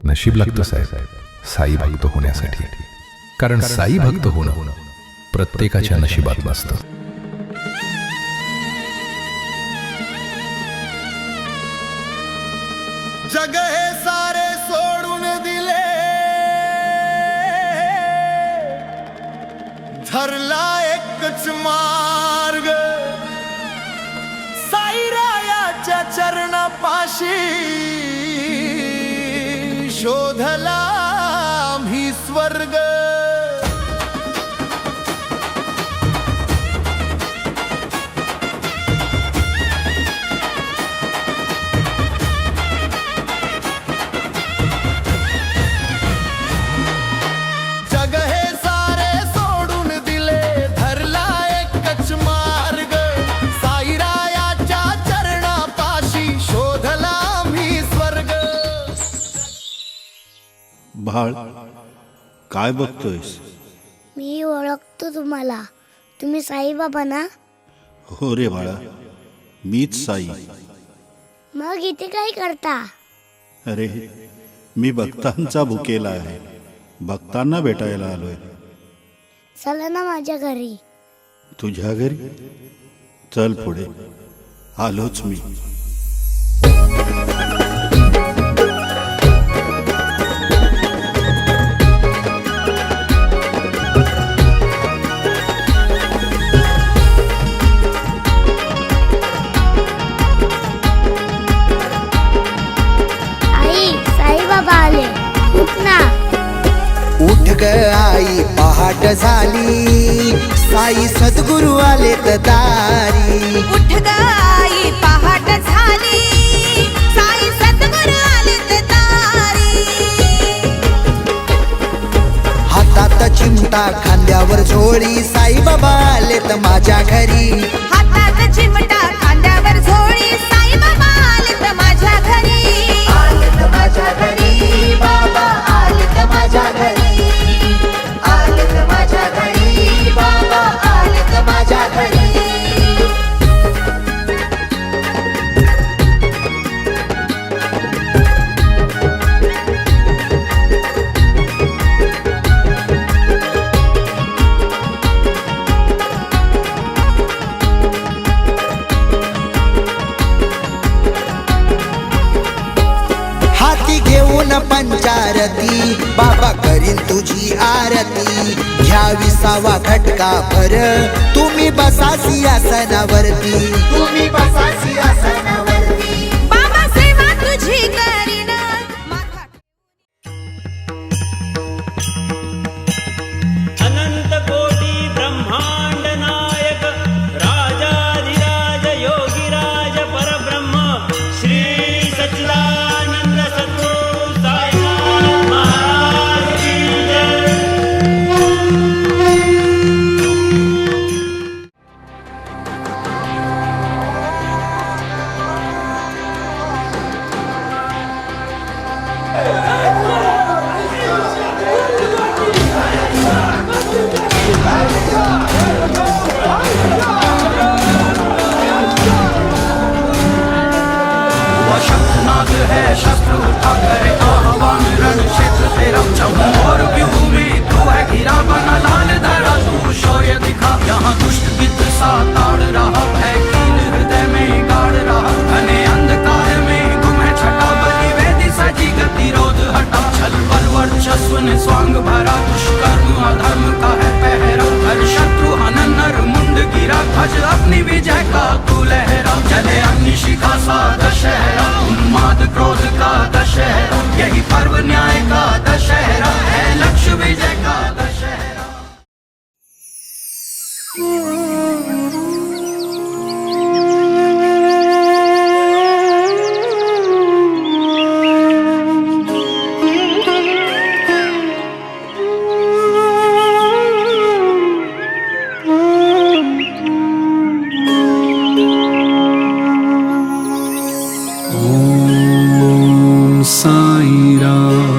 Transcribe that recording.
नशीब लागतं साहेब साई भक्त होण्यासाठी, कारण साई भक्त होणं प्रत्येकाच्या नशिबात नसतं. जग हे सारे सोडून दिले, धरला एकच मार्ग, साईरायाच्या चरणापाशी शोधला आम्ही स्वर्ग. जग हे सारे सोडून दिले, धरला एकच मार्ग, साईरायाच्या चरणापाशी शोधला आम्ही स्वर्ग. बाळ, काय बघतोयस? मी ओळखतो तुम्हाला. तुम्ही साईबाबा ना? हो रे बाळा, मीच साई. मग इथे काय करता? अरे, मी भक्तांचा भुकेला आहे, भक्तांना भेटायला आलोय. चला ना माझ्या घरी. तुझ्या घरी? चल पुढे, आलोच मी. आई, साईबाबा आले. उठ ना. उठ ग आई, पहाट झाली, साई सद्गुरु आलेत दारी. उठ ग आई, पहाट झाली, साई सद्गुरु आलेत दारी. हातात चिमटा, खांद्यावर झोळी, साईबाबा आलेत माझ्या घरी. हातात चिमटा, खांद्यावर झोळी, साईबाबा आलेत माझ्या घरी. आलेत माझ्या घरी, बाबा आलेत माझ्या घरी. आलेत माझ्या घरी, बाबा आलेत माझ्या घरी. हाती घेऊन पंचारती, बाबा करीन तुझी आरती. घ्यावी सावा घटका भर, तुम्ही बसा सिंहासनावरती. तुम्ही बसा सिंहासनावरती. बाबा सेवा तुझी करीन. माथा अनंत कोटी ब्रह्मांड नायक, राजाधिराज योगीराज परब्रह्म श्री सच्चिदानंद सद्गुरु साईनाथ महाराज की जय. शक्तनाद है शस्त्र उठा करे आह्वान, रण क्षेत्र तेरा चहुं और व्यूह में तू है घिरा बना लाल धरा. तू शौर्य दिखा, यहाँ दुष्ट गिद्ध सा ताड़ रहा, भय कीन हृदय में गाड़ रहा. घने अंधकार में गुमे छटा, बलि वेदी सजी गतिरोध हटा. छल बल वर्चस्व ने स्वांग भरा, दुष्कर्म अधर्म का है पहरा. हर शत्रु हनन नर मुंड गिरा, ध्वज अपनी विजय का तू लहरा. चले अग्नि शिखा सा दशहरा, उन्माद क्रोध का दशहरा. यही पर्व न्याय का दशहरा है, लक्ष्य विजय का दशहरा. साईराम.